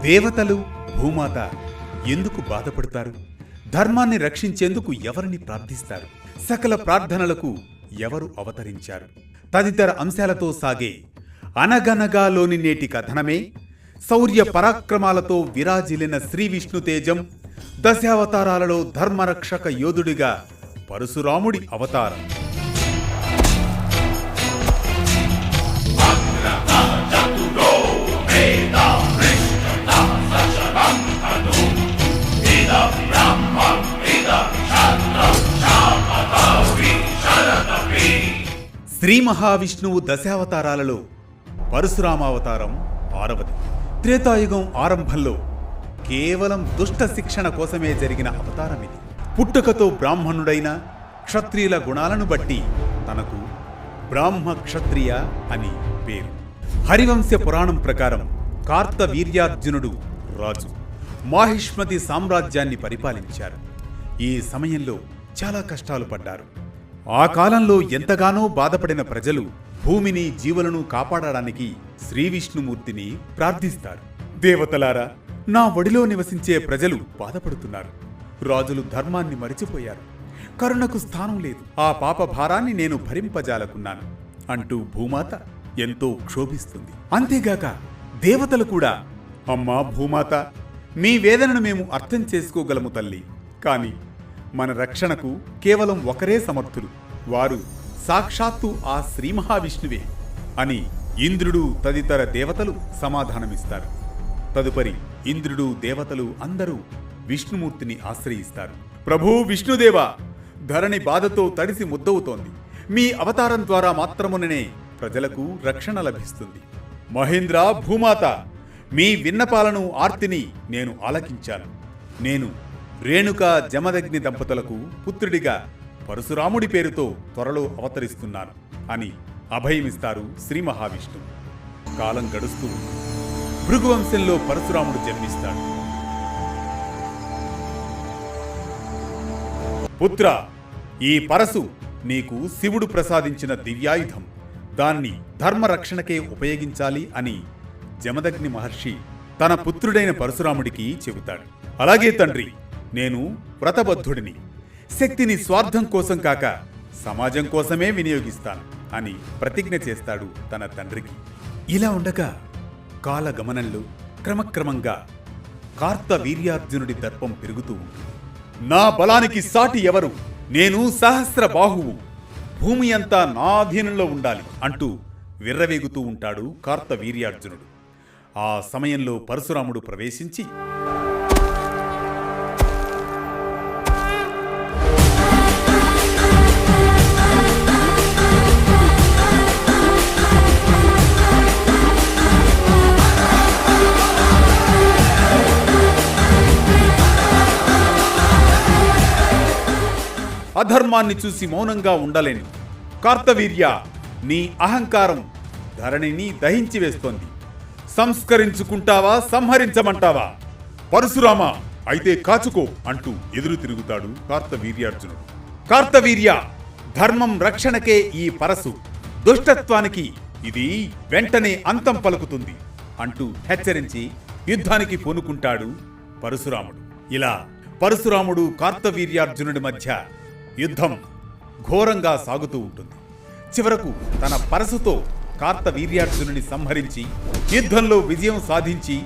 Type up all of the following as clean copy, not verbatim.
దేవతలు, భూమాత ఎందుకు బాధపడతారు? ధర్మాన్ని రక్షించేందుకు ఎవరిని ప్రార్థిస్తారు? సకల ప్రార్థనలకు ఎవరు అవతరించారు? తదితర అంశాలతో సాగే అనగనగాలోని నేటి కథనమే శౌర్య పరాక్రమాలతో విరాజిల్లిన శ్రీ విష్ణుతేజం దశావతారాలలో ధర్మరక్షక యోధుడిగా పరశురాముడి అవతారం. శ్రీ మహావిష్ణువు దశావతారాలలో పరశురామావతారం 6వది. త్రేతాయుగం ఆరంభంలో కేవలం దుష్ట శిక్షణ కోసమే జరిగిన అవతారం ఇది. పుట్టుకతో బ్రాహ్మణుడైన క్షత్రియుల గుణాలను బట్టి తనకు బ్రాహ్మ క్షత్రియ అని పేరు. హరివంశ పురాణం ప్రకారం కార్తవీర్యార్జునుడు రాజు మాహిష్మతి సామ్రాజ్యాన్ని పరిపాలించారు. ఈ సమయంలో చాలా కష్టాలు పడ్డారు. ఆ కాలంలో ఎంతగానో బాధపడిన ప్రజలు భూమిని, జీవులను కాపాడడానికి శ్రీ విష్ణుమూర్తిని ప్రార్థిస్తారు. దేవతలారా, నా ఒడిలో నివసించే ప్రజలు బాధపడుతున్నారు. రాజులు ధర్మాన్ని మరిచిపోయారు. కరుణకు స్థానం లేదు. ఆ పాప భారాన్ని నేను భరింపజాలకున్నాను అంటూ భూమాత ఎంతో క్షోభిస్తుంది. అంతేగాక దేవతలు కూడా, అమ్మా భూమాత, మీ వేదనను మేము అర్థం చేసుకోగలము తల్లి. కాని మన రక్షణకు కేవలం ఒకరే సమర్థులు, వారు సాక్షాత్తు ఆ శ్రీ మహావిష్ణువే అని ఇంద్రుడు తదితర దేవతలు సమాధానమిస్తారు. తదుపరి ఇంద్రుడు, దేవతలు అందరూ విష్ణుమూర్తిని ఆశ్రయిస్తారు. ప్రభూ విష్ణుదేవ, ధరణి బాధతో తడిసి ముద్దవుతోంది. మీ అవతారం ద్వారా మాత్రముననే ప్రజలకు రక్షణ లభిస్తుంది. మహేంద్ర, భూమాత, మీ విన్నపాలను, ఆర్తిని నేను ఆలకించాను. నేను రేణుకా జమదగ్ని దంపతులకు పుత్రుడిగా పరశురాముడి పేరుతో త్వరలో అవతరిస్తున్నాను అని అభయమిస్తారు శ్రీ మహావిష్ణువు. కాలం గడుస్తూ భృగువంశంలో పరశురాముడు జన్మిస్తాడు. పుత్ర, ఈ పరశు నీకు శివుడు ప్రసాదించిన దివ్యాయుధం. దాన్ని ధర్మరక్షణకే ఉపయోగించాలి అని జమదగ్ని మహర్షి తన పుత్రుడైన పరశురాముడికి చెబుతాడు. అలాగే తండ్రి, నేను వ్రతబద్ధుడిని. శక్తిని స్వార్థం కోసం కాక సమాజం కోసమే వినియోగిస్తాను అని ప్రతిజ్ఞ చేస్తాడు తన తండ్రికి. ఇలా ఉండగా కాలగమనంలో క్రమక్రమంగా కార్తవీర్యార్జునుడి దర్పం పెరుగుతూ ఉంటుంది. నా బలానికి సాటి ఎవరు? నేను సహస్ర బాహువు, భూమి అంతా నా అధీనంలో ఉండాలి అంటూ విర్రవేగుతూ ఉంటాడు కార్తవీర్యార్జునుడు. ఆ సమయంలో పరశురాముడు ప్రవేశించి, అధర్మాన్ని చూసి మౌనంగా ఉండలేను. కార్తవీర్య, నీ అహంకారం ధరణిని దహించి వేస్తోంది. సంస్కరించుకుంటావా, సంహరించమంటావా? పరశురామ, అయితే కాచుకో అంటూ ఎదురు తిరుగుతాడు కార్తవీర్యార్జునుడు. కార్తవీర్య, ధర్మం రక్షణకే ఈ పరశు, దుష్టత్వానికి ఇది వెంటనే అంతం పలుకుతుంది అంటూ హెచ్చరించి యుద్ధానికి పూనుకుంటాడు పరశురాముడు. ఇలా పరశురాముడు కార్తవీర్యార్జునుడి మధ్య యుద్ధం ఘోరంగా సాగుతూ ఉంటుంది. చివరకు తన పరశుతో కార్తవీర్యార్జునుని సంహరించి యుద్ధంలో విజయం సాధించి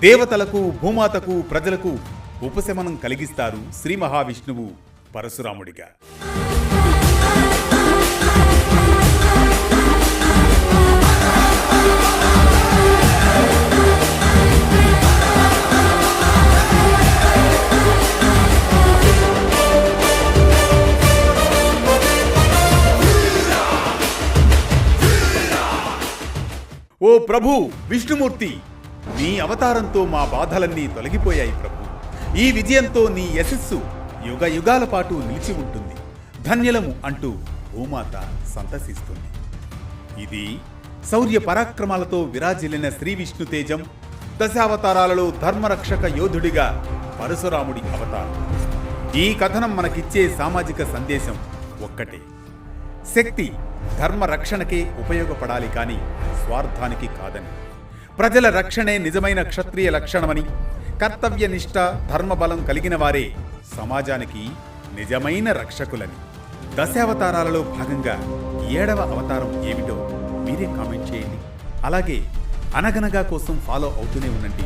దేవతలకు, భూమాతకు, ప్రజలకు ఉపశమనం కలిగిస్తారు శ్రీ మహావిష్ణువు పరశురాముడిగా. ఓ ప్రభు విష్ణుమూర్తి, నీ అవతారంతో మా బాధలన్నీ తొలగిపోయాయి ప్రభు. ఈ విజయంతో నీ యశస్సు యుగ యుగాల పాటు నిలిచి ఉంటుంది. ధన్యలము అంటూ భూమాత సంతసిస్తుంది. ఇది శౌర్య పరాక్రమాలతో విరాజిల్లిన శ్రీ విష్ణుతేజం దశావతారాలలో ధర్మరక్షక యోధుడిగా పరశురాముడి అవతారం. ఈ కథనం మనకిచ్చే సామాజిక సందేశం ఒక్కటే: శక్తి ధర్మ రక్షణకే ఉపయోగపడాలి కానీ స్వార్థానికి కాదని. ప్రజల రక్షణే నిజమైన క్షత్రియ లక్షణమని, కర్తవ్యనిష్ట ధర్మబలం కలిగిన వారే సమాజానికి నిజమైన రక్షకులని. దశావతారాలలో భాగంగా 7వ అవతారం ఏమిటో మీరే కామెంట్ చేయండి. అలాగే అనగనగా కోసం ఫాలో అవుతూనే ఉండండి.